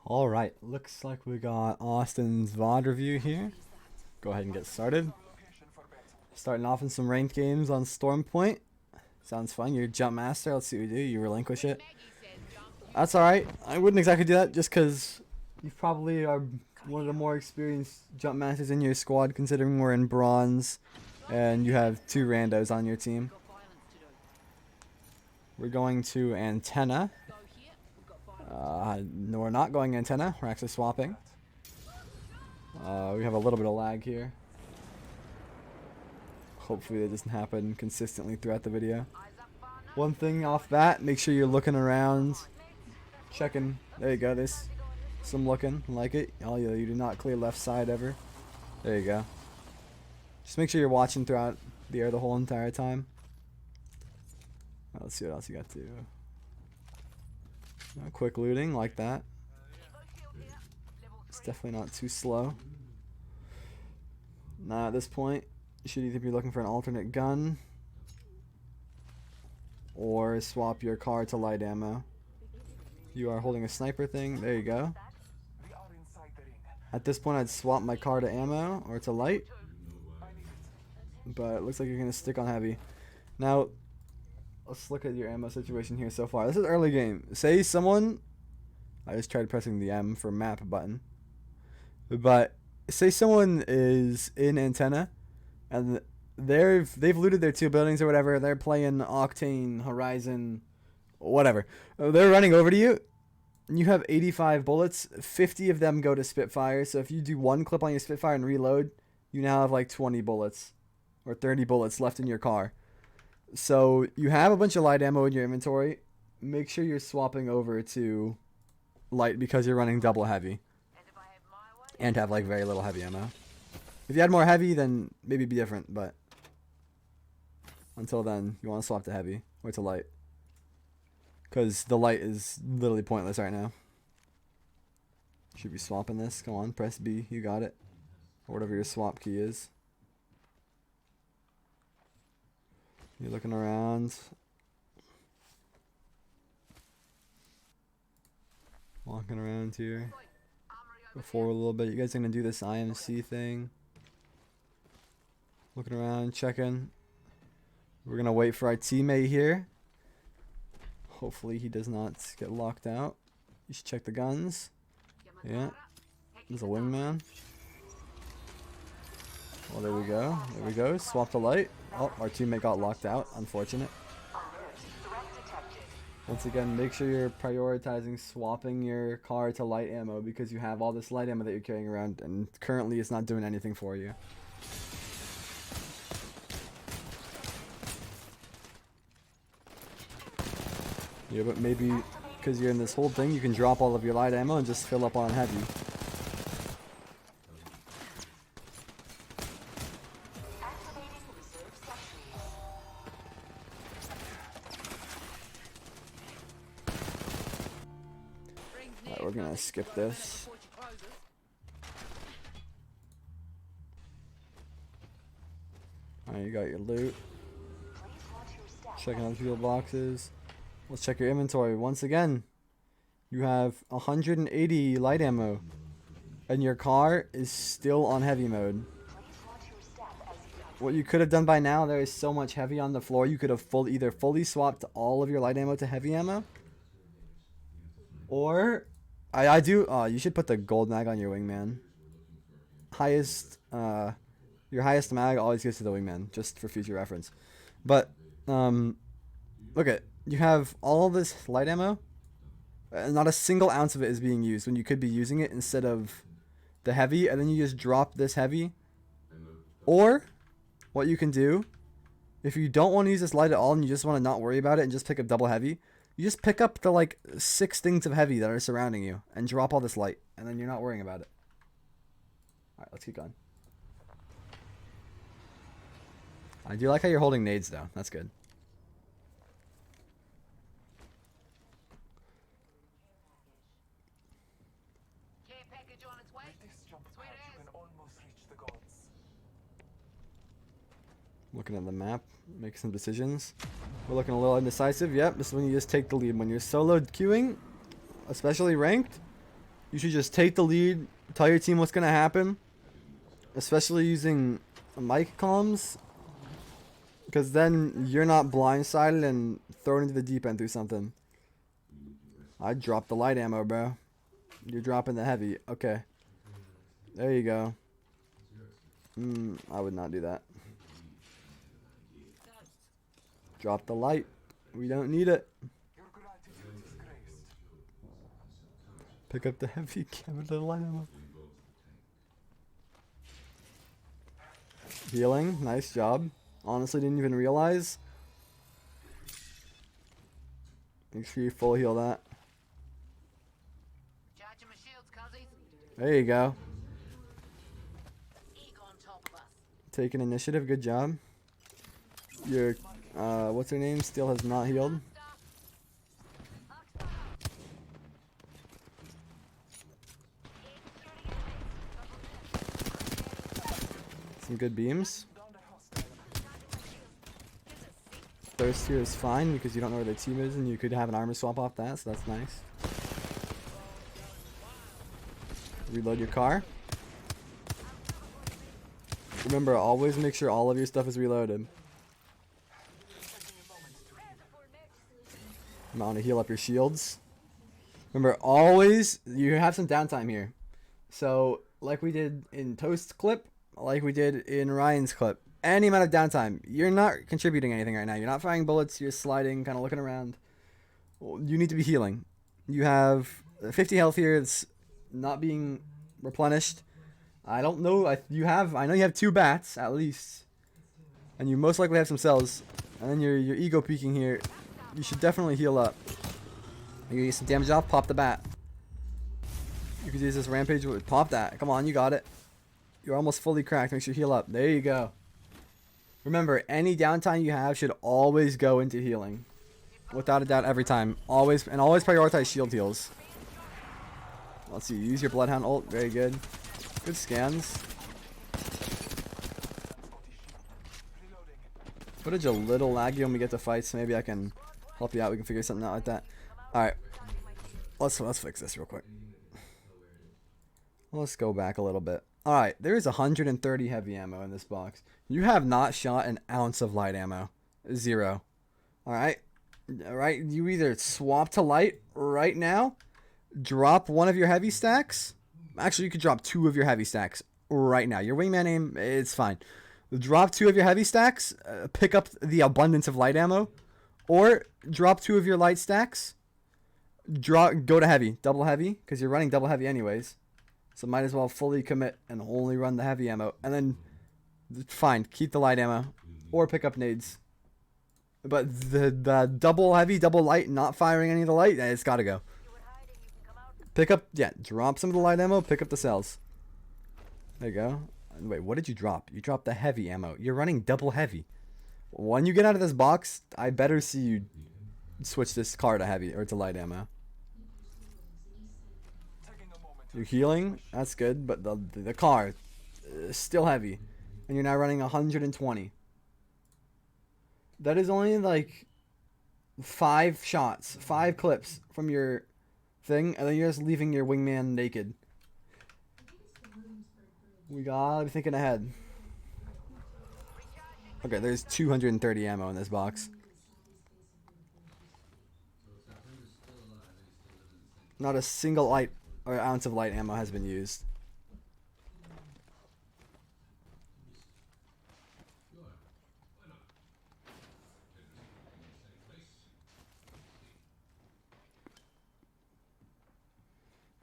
All right, looks like we got Austin's VOD review here. Go ahead and get started. Starting off in some ranked games on Storm Point. Sounds fun. You're Jump Master. Let's see what you do. You relinquish it. That's alright. I wouldn't exactly do that just because you probably are one of the more experienced Jump Masters in your squad, considering we're in Bronze and you have two randos on your team. We're going to Antenna. No, we're not going Antenna. We're actually swapping. We have a little bit of lag here. Hopefully that doesn't happen consistently throughout the video. One thing off bat, make sure you're looking around, checking. There you go. There's some looking. Like it. Oh, yeah, you do not clear left side ever. There you go. Just make sure you're watching throughout the air the whole entire time. Let's see what else you got to do. Quick looting like that. It's definitely not too slow. Now at this point, you should either be looking for an alternate gun or swap your car to light ammo. You are holding a sniper thing. There you go. At this point, I'd swap my car to ammo or to light. But it looks like you're going to stick on heavy. Now, let's look at your ammo situation here so far. This is early game. Say someone... I just tried pressing the M for map button. But say someone is in Antenna and they've looted their two buildings or whatever. They're playing Octane, Horizon, whatever. They're running over to you. And you have 85 bullets. 50 of them go to Spitfire. So if you do one clip on your Spitfire and reload, you now have like 20 bullets or 30 bullets left in your car. So you have a bunch of light ammo in your inventory. Make sure you're swapping over to light because you're running double heavy. And have like very little heavy ammo. If you had more heavy, then maybe it'd be different, but until then, you want to swap to heavy or to light. Because the light is literally pointless right now. Should be swapping this. Come on, press B. You got it. Or whatever your swap key is. You're looking around. Walking around here. Go forward a little bit. You guys are going to do this IMC thing. Looking around, checking. We're going to wait for our teammate here. Hopefully he does not get locked out. You should check the guns. Yeah. There's a wingman. Well, there we go. There we go. Swap the light. Oh, our teammate got locked out. Unfortunate. Once again, make sure you're prioritizing swapping your car to light ammo because you have all this light ammo that you're carrying around and currently it's not doing anything for you. Yeah, but maybe because you're in this whole thing, you can drop all of your light ammo and just fill up on heavy. Alright, we're gonna skip this. Alright, you got your loot. Checking out the fuel boxes. Let's check your inventory. Once again, you have 180 light ammo. And your car is still on heavy mode. What you could have done by now, there is so much heavy on the floor, you could have either fully swapped all of your light ammo to heavy ammo. Or, you should put the gold mag on your wingman. Your highest mag always goes to the wingman, just for future reference. But, look at, you have all this light ammo, and not a single ounce of it is being used when you could be using it instead of the heavy, and then you just drop this heavy. Or, what you can do, if you don't want to use this light at all and you just want to not worry about it and just pick up double heavy, you just pick up the like 6 things of heavy that are surrounding you and drop all this light, and then you're not worrying about it. Alright, let's keep going. I do like how you're holding nades though, that's good. Looking at the map, make some decisions. We're looking a little indecisive. Yep, this is when you just take the lead. When you're solo queuing, especially ranked, You should just take the lead, tell your team what's gonna happen, especially using mic comms, because then you're not blindsided and thrown into the deep end through something. I dropped the light ammo, bro. You're dropping the heavy. Okay. There you go. I would not do that. Drop the light. We don't need it. Pick up the heavy. Give it the light ammo. Healing. Nice job. Honestly, didn't even realize. Make sure you full heal that. There you go. Taking initiative. Good job. Your, what's her name? Still has not healed. Some good beams. Thirst here is fine because you don't know where the team is and you could have an armor swap off that, so that's nice. Reload your car. Remember, always make sure all of your stuff is reloaded. I'm going to heal up your shields. Remember, always, you have some downtime here. So, like we did in Toast's clip, like we did in Ryan's clip, any amount of downtime, you're not contributing anything right now. You're not firing bullets, you're sliding, kind of looking around. You need to be healing. You have 50 health here, it's not being replenished. I don't know, I know you have 2 bats, at least. And you most likely have some cells. And then your ego peeking here. You should definitely heal up. You get some damage off, pop the bat. You could use this rampage with pop that. Come on, you got it. You're almost fully cracked. Make sure you heal up. There you go. Remember, any downtime you have should always go into healing. Without a doubt, every time. Always prioritize shield heals. Let's see, use your Bloodhound ult. Very good. Good scans. Footage a little laggy when we get to fights. Maybe I can help you out. We can figure something out like that. Alright. Let's fix this real quick. Let's go back a little bit. Alright, there is 130 heavy ammo in this box. You have not shot an ounce of light ammo. 0. Alright? Alright, you either swap to light right now, drop one of your heavy stacks. Actually, you could drop 2 of your heavy stacks right now. Your wingman aim, it's fine. Drop 2 of your heavy stacks, pick up the abundance of light ammo, or drop 2 of your light stacks, go to heavy, double heavy, because you're running double heavy anyways. So might as well fully commit and only run the heavy ammo. And then, fine, keep the light ammo, or pick up nades. But the double heavy, double light, not firing any of the light, it's gotta go. Pick up, yeah, drop some of the light ammo, pick up the cells. There you go. Wait, what did you drop? You dropped the heavy ammo. You're running double heavy. When you get out of this box, I better see you switch this car to heavy or to light ammo. You're healing, that's good, but the car is still heavy. And you're now running 120. That is only like 5 shots, 5 clips from your thing, and then you're just leaving your wingman naked. We gotta be thinking ahead. Okay, there's 230 ammo in this box. Not a single light or ounce of light ammo has been used.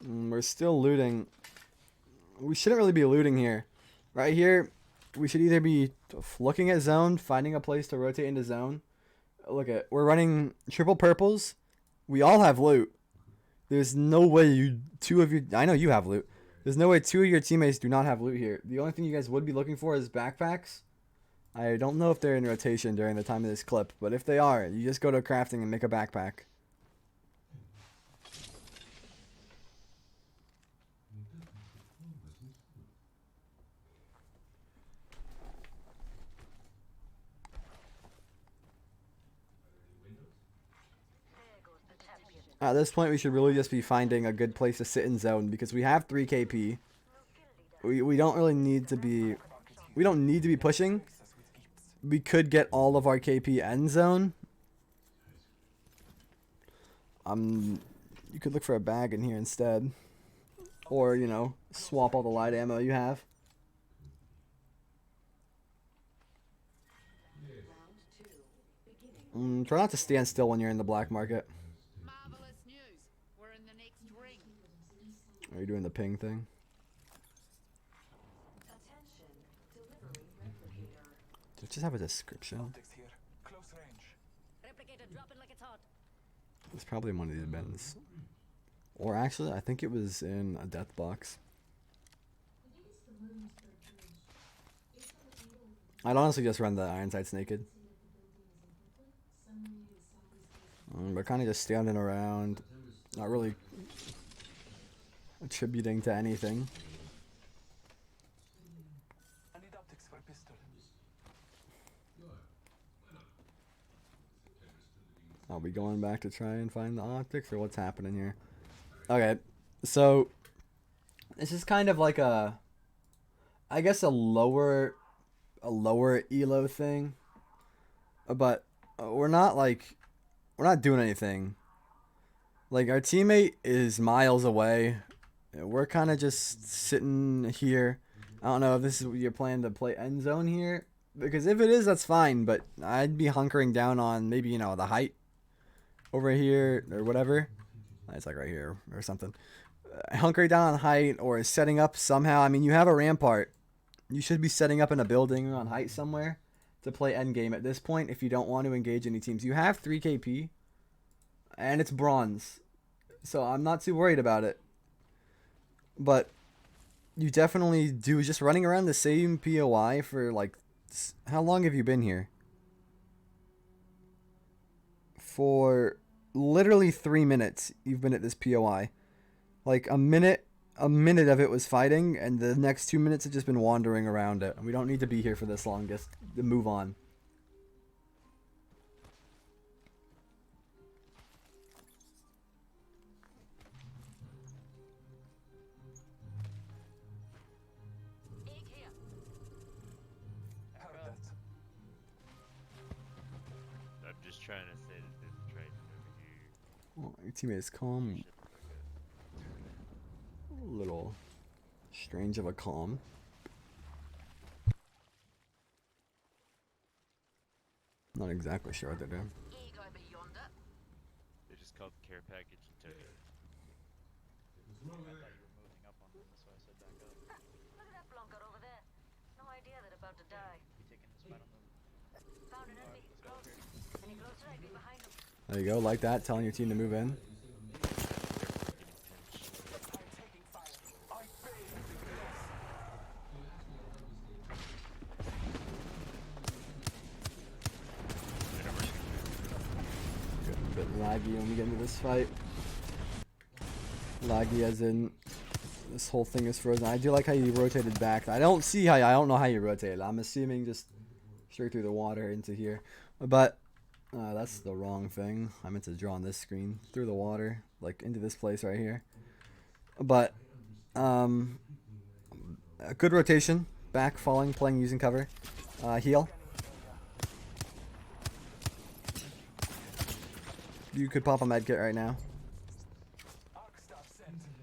We're still looting. We shouldn't really be looting here. Right here, we should either be looking at zone, finding a place to rotate into zone. Look at, we're running triple purples. We all have loot. There's no way I know you have loot. There's no way 2 of your teammates do not have loot here. The only thing you guys would be looking for is backpacks. I don't know if they're in rotation during the time of this clip, but if they are, you just go to crafting and make a backpack. At this point, we should really just be finding a good place to sit in zone because we have 3 KP. We don't really need to be... We don't need to be pushing. We could get all of our KP end zone. You could look for a bag in here instead. Or, you know, swap all the light ammo you have. Try not to stand still when you're in the black market. Marvelous news. We're in the next ring. Are you doing the ping thing? Does it just have a description? Replicator dropping like it's hot. It's probably in one of these bins. Or actually, I think it was in a death box. I'd honestly just run the iron sights naked. But kind of just standing around, not really attributing to anything. Are we going back to try and find the optics, or what's happening here? Okay, so this is kind of like a, I guess a lower elo thing, but we're not doing anything. Like, our teammate is miles away. We're kind of just sitting here. I don't know if this is your plan to play end zone here, because if it is, that's fine. But I'd be hunkering down on maybe, you know, the height over here or whatever. It's like right here or something. Hunkering down on height or setting up somehow. I mean, you have a rampart. You should be setting up in a building on height somewhere to play end game at this point if you don't want to engage any teams. You have 3 KP and it's bronze, so I'm not too worried about it. But you definitely do. Just running around the same POI for like, how long have you been here? For literally 3 minutes you've been at this POI. Like a minute of it was fighting, and the next 2 minutes have just been wandering around it. We don't need to be here for this long. Just move on. I'm just trying to say that there's a trade over here. Oh, your teammate is calm. A little strange of a calm. Not exactly sure what they're doing. They just called the care package and took it. I thought you were moving up on them, so I said back up. Look at that blunker over there. No idea they're about to die. You taking the spot on them? Found an enemy. Close. Any closer, I'd be behind them. There you go, like that, telling your team to move in. Getting a bit laggy when we get into this fight. Laggy as in this whole thing is frozen. I do like how you rotated back. I don't know how you rotated. I'm assuming just straight through the water into here. But that's the wrong thing. I meant to draw on this screen. Through the water, like into this place right here. But a good rotation. Back, falling, playing, using cover. Heal. You could pop a medkit right now.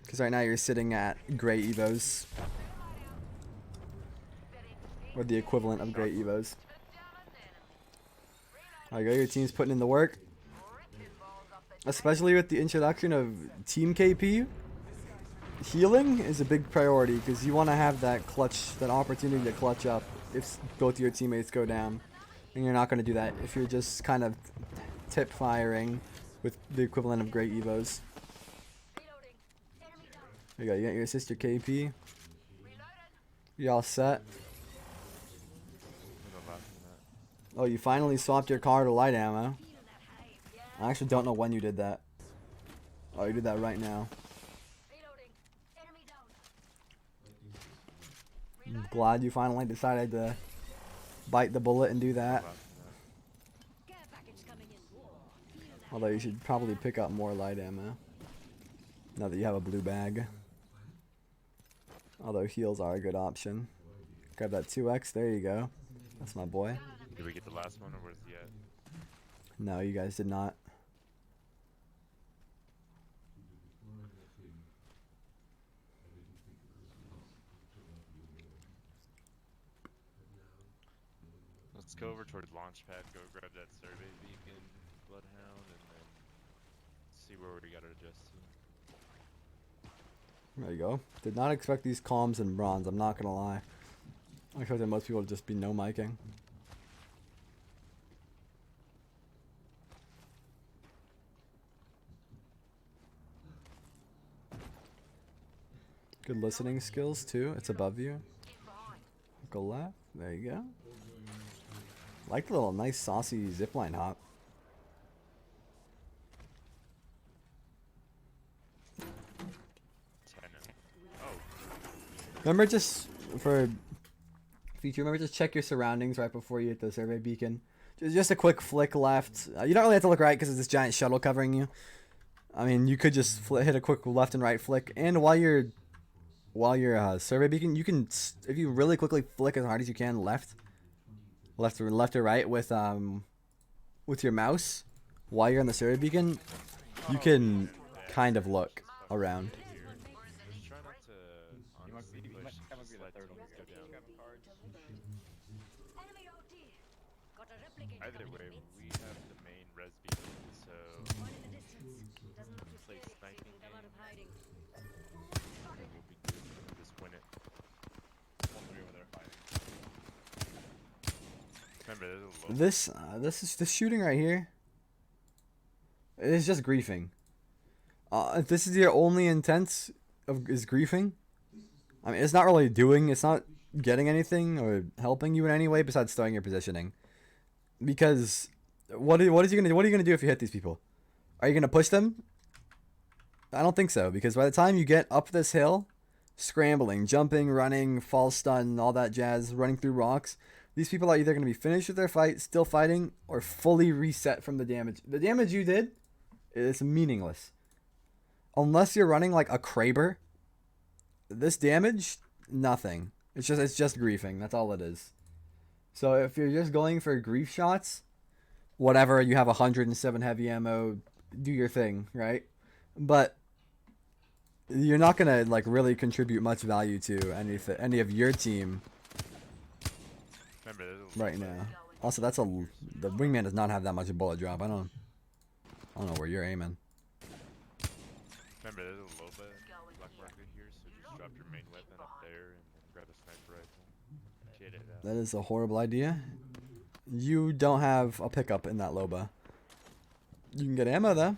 Because right now you're sitting at gray evos. Or the equivalent of gray evos. There you go, your team's putting in the work. Especially with the introduction of Team KP. Healing is a big priority because you want to have that clutch, that opportunity to clutch up if both your teammates go down. And you're not going to do that if you're just kind of tip firing with the equivalent of great evos. There you go, you got your sister KP. You all set? Oh, you finally swapped your car to light ammo. I actually don't know when you did that. Oh, you did that right now. I'm glad you finally decided to bite the bullet and do that. Although you should probably pick up more light ammo. Now that you have a blue bag. Although heals are a good option. Grab that 2x, there you go. That's my boy. Did we get the last one or where's he at? No, you guys did not. Let's go over towards Launchpad, go grab that survey beacon, Bloodhound, and then see where we gotta adjust to. There you go. Did not expect these comms in bronze, I'm not gonna lie. I expected most people to just be no miking. Good listening skills too. It's above you. Go left. There you go. Like the little nice saucy zipline hop. Remember, just for future, remember just check your surroundings right before you hit the survey beacon. Just a quick flick left. You don't really have to look right because it's this giant shuttle covering you. I mean, you could just hit a quick left and right flick, and while you're survey beacon, you can, if you really quickly flick as hard as you can left or right with your mouse while you're on the survey beacon, you can kind of look around. Just try not to honestly push, just let teams go down. Enemy OT. Got a replicator Either coming way, in. we have the main res beacon, so One in the distance. Doesn't look too play scary. sniping Come out of game. hiding. and we'll be good. We'll just win it. Remember, there's a low. This shooting right here. It is just griefing. If this is your only intent is griefing, I mean, it's not really it's not getting anything or helping you in any way besides throwing your positioning. Because what are you gonna do if you hit these people? Are you gonna push them? I don't think so, because by the time you get up this hill, scrambling, jumping, running, false stun, all that jazz, running through rocks, these people are either gonna be finished with their fight, still fighting, or fully reset from the damage. The damage you did is meaningless. Unless you're running like a Kraber, this damage, nothing. It's just griefing. That's all it is. So if you're just going for grief shots, whatever, you have 107 heavy ammo, do your thing, right? But you're not gonna like really contribute much value to any of your team Remember, there's a low. right now. Also, the wingman does not have that much bullet drop. I don't know where you're aiming. Remember, there's a low black market here, so just drop your main weapon up there and then grab a sniper rifle. Get it out. That is a horrible idea. You don't have a pickup in that Loba. You can get ammo though,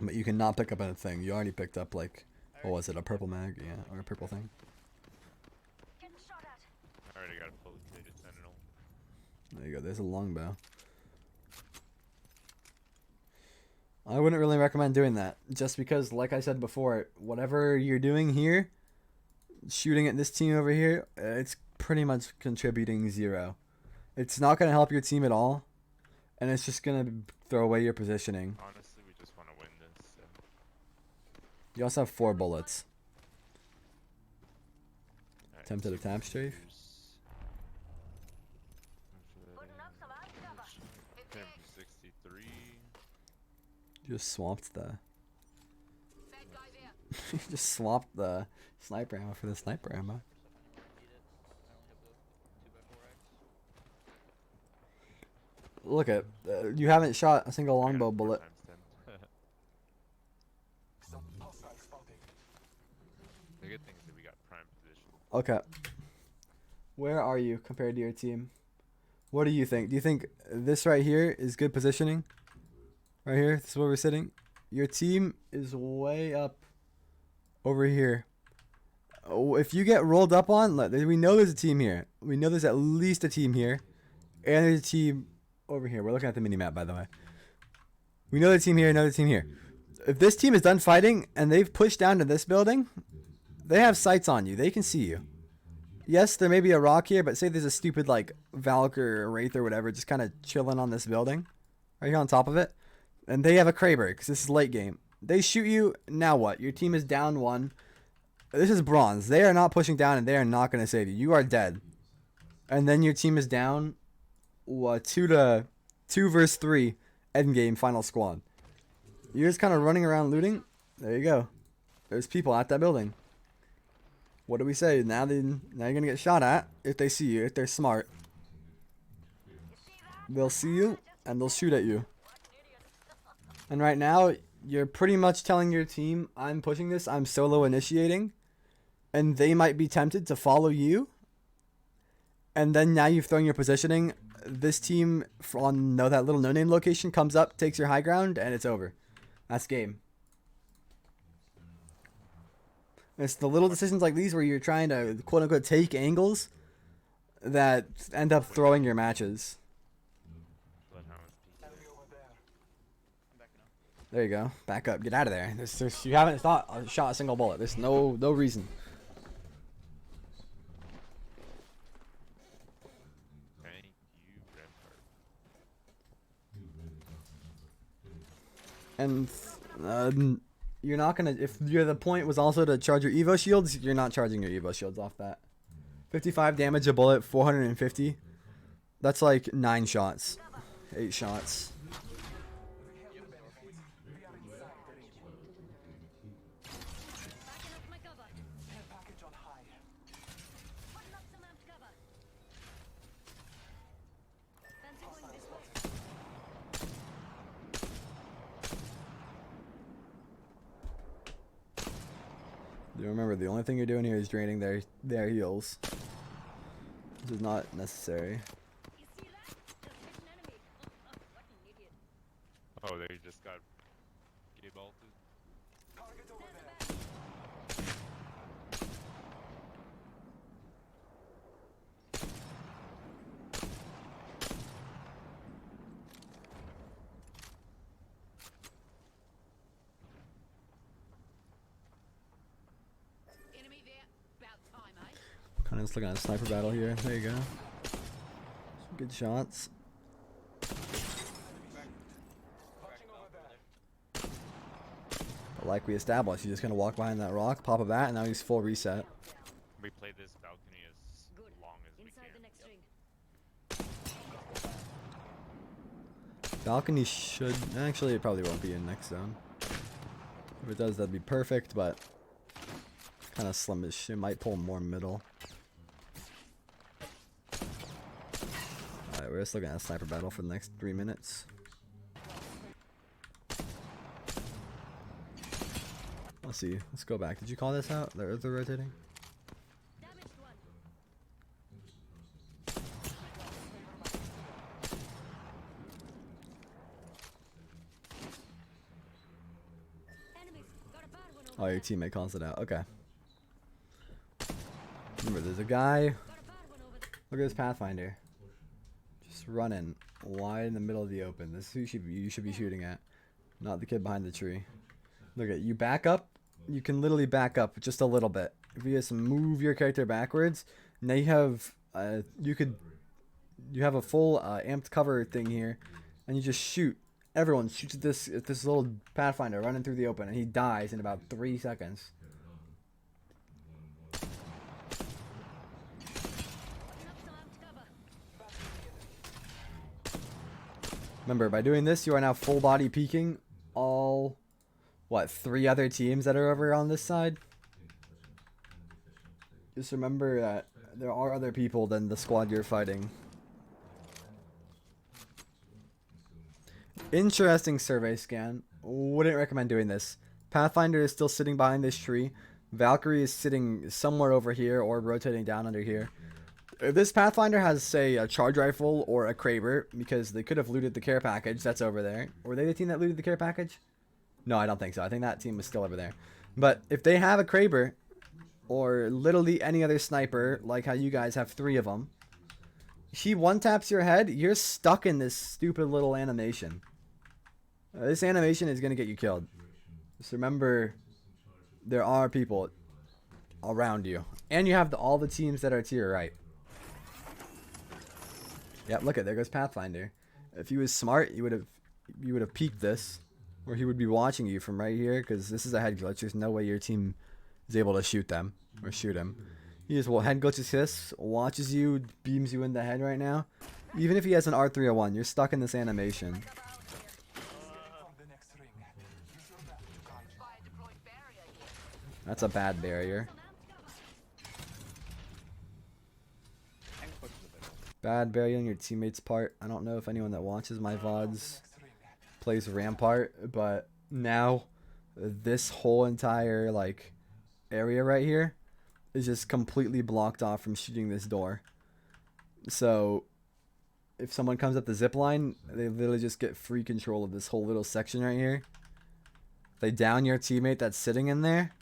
but you cannot pick up anything. You already picked up like, what was it, a purple mag? Yeah, or a purple thing. Getting shot at. I already got a fully plated sentinel. There you go. There's a longbow. I wouldn't really recommend doing that, just because, like I said before, whatever you're doing here, shooting at this team over here, it's pretty much contributing 0. It's not going to help your team at all, and it's just going to throw away your positioning. Honestly, we just want to win this. So. You also have 4 bullets. Alright, Attempted a tap strafe. Putting up some ice cover. 63. Just swapped the... Bad guy there. you just swapped the sniper ammo for the sniper ammo. Look at... you haven't shot a single longbow bullet. Times 10. The good thing is that we got prime position. Okay. Where are you compared to your team? What do you think? Do you think this right here is good positioning? Right here? This is where we're sitting? Your team is way up over here. Oh, if you get rolled up on, we know there's a team here. We know there's at least a team here. And there's a team over here. We're looking at the mini-map, by the way. We know the team here, another team here. If this team is done fighting and they've pushed down to this building, they have sights on you. They can see you. Yes, there may be a rock here, but say there's a stupid, like, Valk or Wraith or whatever just kind of chilling on this building. Right here on top of it. and they have a Kraber because this is late game. They shoot you. Now what? Your team is down 1. This is bronze. They are not pushing down, and they are not going to save you. You are dead. And then your team is down, what, 2 versus 3, end game, final squad. You're just kind of running around looting. There you go. There's people at that building. What do we say? Now you're going to get shot at if they see you, if they're smart. They'll see you, and they'll shoot at you. And right now, you're pretty much telling your team, I'm pushing this, I'm solo initiating. And they might be tempted to follow you. And then now you've thrown your positioning. This team on that little no-name location comes up, takes your high ground, and it's over. That's game. It's the little decisions like these where you're trying to quote-unquote take angles that end up throwing your matches. Bloodhound's peeking. I'm backing up. There you go. Back up. Get out of there. You haven't shot a single bullet. There's no reason. Thank you, Rampart. And you're not gonna, if the point was also to charge your Evo shields, you're not charging your Evo shields off that. 55 damage a bullet, 450. That's like 9 shots, 8 shots. Backing up my cover. Putting up some amped cover. Fancy going this way? You remember, the only thing you're doing here is draining their heals. This is not necessary. You see that? Just hit an enemy. What an idiot. Oh, they just got gay bolted. There's a bad. Enemy there. About time, eh? Kind of just looking at a sniper battle here. There you go. Some good shots. But like we established, he's just gonna walk behind that rock, pop a bat, and now he's full reset. We play this balcony as Good. long as we Inside the can. next ring. Balcony should, actually it probably won't be in next zone. If it does, that'd be perfect, but kind of slimish. It might pull more middle. Alright, we're just looking at a sniper battle for the next 3 minutes. Let's see. Let's go back. Did you call this out? They're rotating? Damaged one. Enemies. Got a bad one over Oh, your there. teammate calls it out. Okay. Remember, there's a guy. Got a bad one over there. Look at this Pathfinder. Just running wide in the middle of the open. This is who you should be shooting at. Not the kid behind the tree. Look at you back up. You can literally back up just a little bit. If you just move your character backwards, now you have you have a full amped cover thing here, and you just shoot. Everyone shoots at this little Pathfinder running through the open, and he dies in about 3 seconds. Putting up some amped cover. Remember, by doing this, you are now full body peeking all, what, 3 other teams that are over on this side? Just remember that there are other people than the squad you're fighting. Interesting survey scan. Wouldn't recommend doing this. Pathfinder is still sitting behind this tree. Valkyrie is sitting somewhere over here or rotating down under here. If this Pathfinder has, say, a charge rifle or a Kraber, because they could have looted the care package that's over there. Were they the team that looted the care package? No, I don't think so. I think that team was still over there. But if they have a Kraber, or literally any other sniper, like how you guys have 3 of them, she one-taps your head, you're stuck in this stupid little animation. This animation is going to get you killed. Just remember, there are people around you. And you have all the teams that are to your right. Yep, look at, there goes Pathfinder. If he was smart, he would have you would have peeked this, or he would be watching you from right here, because this is a head glitch. There's no way your team is able to shoot them or shoot him. He just head glitches this, watches you, beams you in the head right now. Even if he has an R301, you're stuck in this animation. Fire deployed barrier here. That's a bad barrier. And push the bit. Bad barrier on your teammates' part. I don't know if anyone that watches my VODs plays Rampart, but now this whole entire like area right here is just completely blocked off from shooting this door. So if someone comes up the zip line, they literally just get free control of this whole little section right here. They down your teammate that's sitting in there,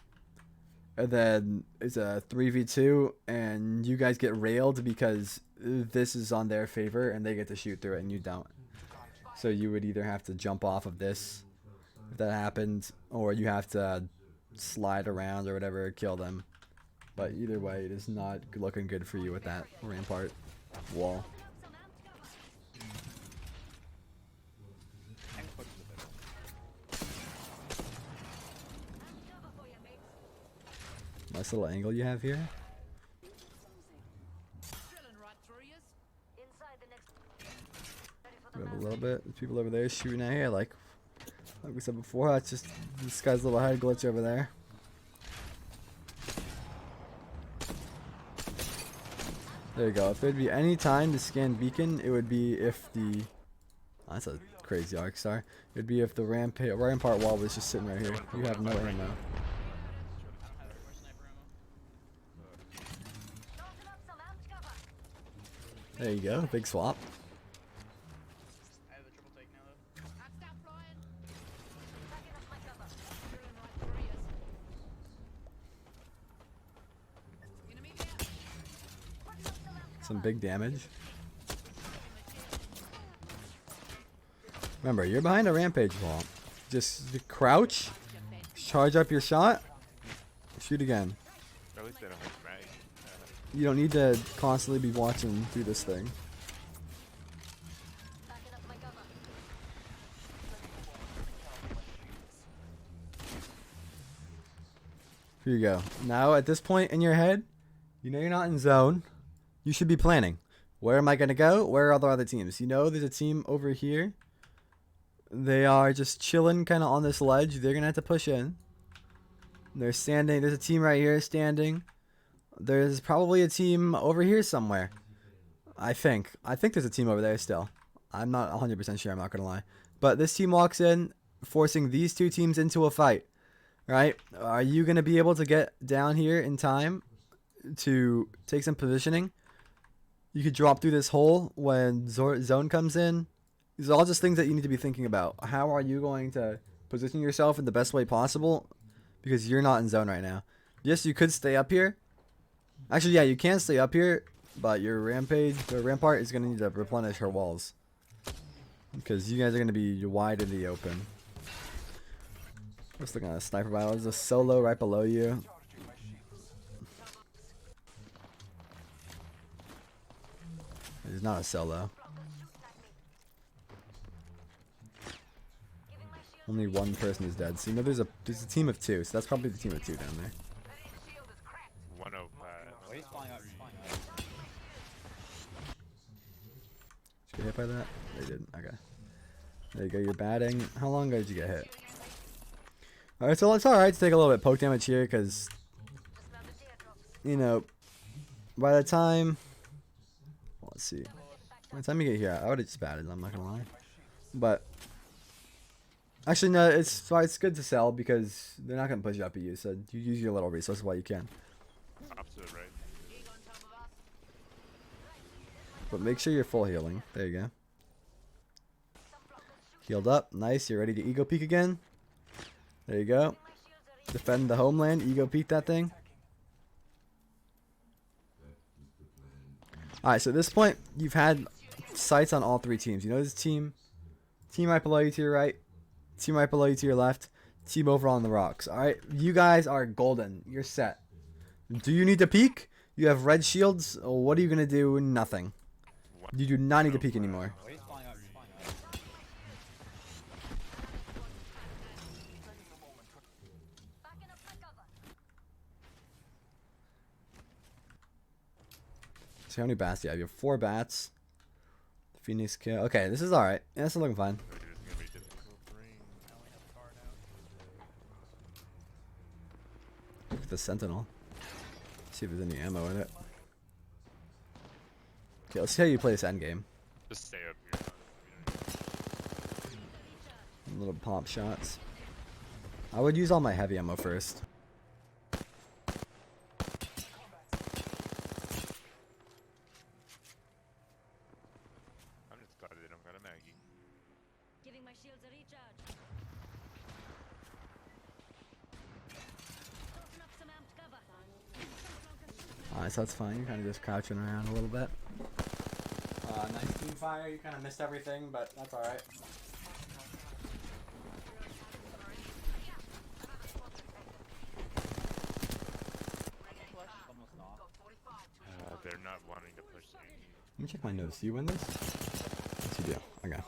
and then it's a 3v2, and you guys get railed because this is on their favor and they get to shoot through it and you don't. So you would either have to jump off of this if that happened, or you have to slide around or whatever, kill them. But either way, it is not looking good for you with that Rampart wall. And push the bit. Nice little angle you have here. Drilling right through yous. Inside the next. We have a little bit. There's people over there shooting at here. Like we said before, that's just this guy's little head glitch over there. There you go. If there'd be any time to scan beacon, it would be if the... Oh, that's a crazy arc star. It would be if the rampart wall was just sitting right here. You have no ammo. I don't have any more sniper ammo. Open up some amped cover. There you go. Big swap. I have the triple take now though. Can't stop flying. Backing up my cover. Drilling right through yous. Enemy there. Putting up some amped Some big damage. Remember, you're behind a rampage wall. Just crouch, charge up your shot, shoot again. At least they don't have mag. You don't need to constantly be watching through this thing. backing up my cover. Here you go. Now, at this point in your head, you know you're not in zone. You should be planning. Where am I going to go? Where are the other teams? You know there's a team over here. They are just chilling kind of on this ledge. They're going to have to push in. They're standing. There's a team right here standing. There's probably a team over here somewhere. I think there's a team over there still. I'm not 100% sure. I'm not going to lie. But this team walks in, forcing these two teams into a fight. Right? Are you going to be able to get down here in time to take some positioning? You could drop through this hole when zone comes in. These are all just things that you need to be thinking about. How are you going to position yourself in the best way possible? Because you're not in zone right now. Yes, you could stay up here. Actually, yeah, you can stay up here, but your rampart is going to need to replenish her walls. Because you guys are going to be wide in the open. Just looking at a sniper battle. There's a solo right below you. There's not a solo. Only one person is dead. So you know there's a team of two. So that's probably the team of two down there. 105. Oh, he's flying up. He's flying up. Did you get hit by that? They didn't. Okay. There you go. You're batting. How long ago did you get hit? Alright, so it's alright to take a little bit of poke damage here because, you know, by the time... Let's see. By the time you get here, I would have just batted. I'm not going to lie. But... Actually, no, it's good to sell because they're not going to push up at you, so you use your little resources while you can. Opposite, right? Eagle on top of us. But make sure you're full healing. There you go. Healed up. Nice. You're ready to ego peek again. There you go. Defend the homeland. Ego peek that thing. Alright, so at this point, you've had sights on all three teams. You know this team right below you to your right, team right below you to your left, team over on the rocks. Alright, you guys are golden. You're set. Do you need to peek? You have red shields. What are you going to do? Nothing. You do not need to peek anymore. Oh, he's flying up. He's flying up. See how many bats do you have? You have 4 bats. Phoenix kill. Okay, this is alright. Yeah, this is looking fine. Dude, it's gonna be difficult ring. I only have a car now. Look at the Sentinel. See if there's any ammo in it. Okay, let's see how you play this endgame. Just stay up here. Little pop shots. I would use all my heavy ammo first. I'm just glad they don't got a Maggie. Giving my shields a recharge. Open up some amped cover. Alright, so that's fine. You're kind of just crouching around a little bit. Nice team fire. You kind of missed everything, but that's alright. Almost off. They're not wanting to push me. Let me check my notes. Do you win this? Yes, you do. Okay.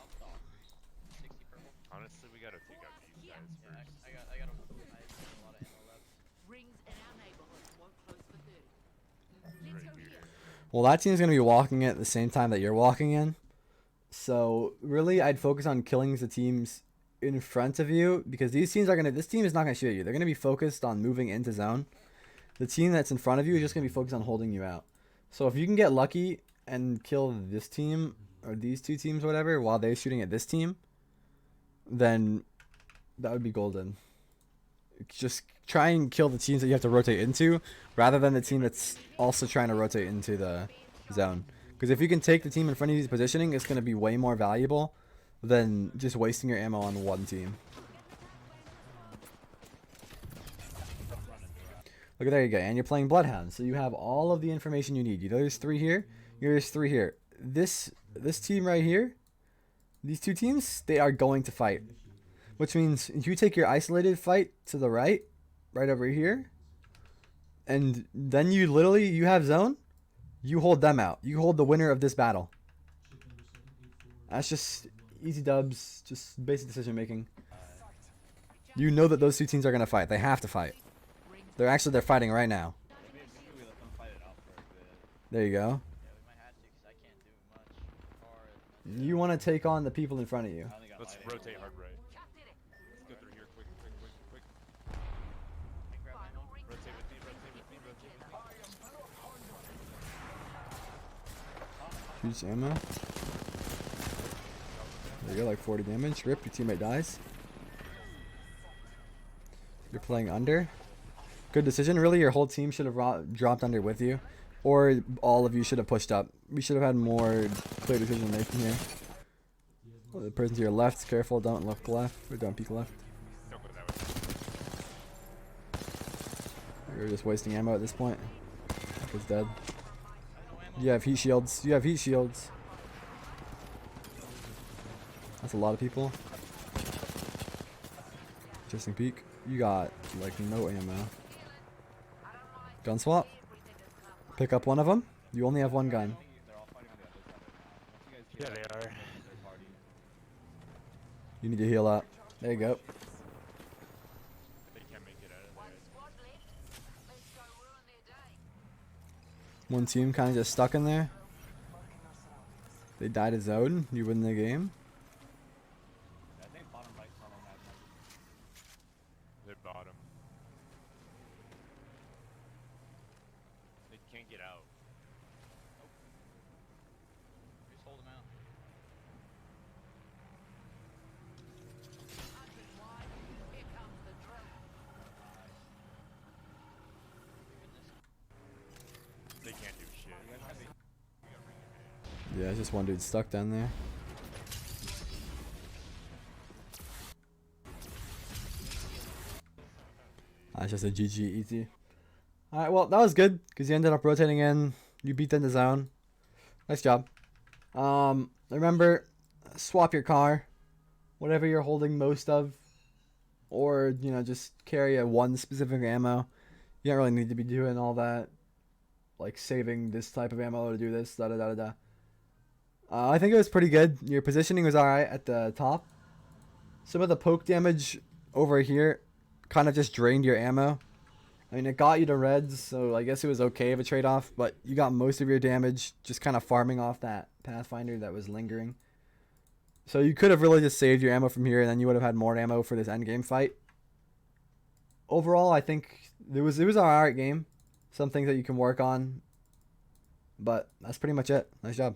60 purple. Honestly, we gotta take out these guys Yeah, first. I got a lot of ammo left. Rings in our neighborhood won't close for 30. Right here. Well, that team's going to be walking in at the same time that you're walking in. So, really, I'd focus on killing the teams in front of you because these teams are going to... This team is not going to shoot at you. They're going to be focused on moving into zone. The team that's in front of you is just going to be focused on holding you out. So, if you can get lucky and kill this team or these 2 teams, whatever, while they're shooting at this team, then that would be golden. Just try and kill the teams that you have to rotate into rather than the team that's also trying to rotate into the zone. Because if you can take the team in front of you's positioning, it's going to be way more valuable than just wasting your ammo on one team. Look at there you go. And you're playing Bloodhound. So you have all of the information you need. You know there's 3 here. There's 3 here. This team right here, these 2 teams, they are going to fight. Which means if you take your isolated fight to the right over here, and then you have zone, you hold them out. You hold the winner of this battle. That's just easy dubs, just basic decision making. You know that those 2 teams are going to fight. They have to fight. They're fighting right now. Maybe we let them fight it out for a bit. There you go. Yeah, we might have to because I can't do much. Or You want to take on the people in front of you. I only got Let's light ammo. rotate hard right. Let's go through here quick. Can grab ammo. Rotate with me. Huge ammo. There you go, like 40 damage. Rip, your teammate dies. You're playing under. Good decision. Really, your whole team should have dropped under with you. Or all of you should have pushed up. We should have had more clear decision making here. Well, the person to your left, careful, don't look left. Or don't peek left. Don't go that way. You're just wasting ammo at this point. He's dead. You have heat shields. That's a lot of people. Interesting peek. You got like no ammo. Gun swap. Pick up one of them. You only have one gun. They're all fighting on the other side right now. Once you guys Yeah, they are. their party. You need to heal up. There you go. They can't make it out of there. One team kind of just stuck in there. They died a zone. You win the game. I think bottom right tunnel has one. They're bottom. They can't get out. Just hold them out. Here comes the drone. They can't do shit. Yeah, it's just one dude stuck down there. It's just a GG easy. Alright, well, that was good because you ended up rotating in. You beat them in the zone. Nice job. Remember, swap your car. Whatever you're holding most of. Or, you know, just carry a one specific ammo. You don't really need to be doing all that. Like saving this type of ammo to do this. Da da da da da. I think it was pretty good. Your positioning was alright at the top. Some of the poke damage over here kind of just drained your ammo. I mean, it got you to reds, so I guess it was okay of a trade-off, but you got most of your damage just kind of farming off that Pathfinder that was lingering. So you could have really just saved your ammo from here, and then you would have had more ammo for this endgame fight. Overall, I think it was an alright game. Some things that you can work on, but that's pretty much it. Nice job.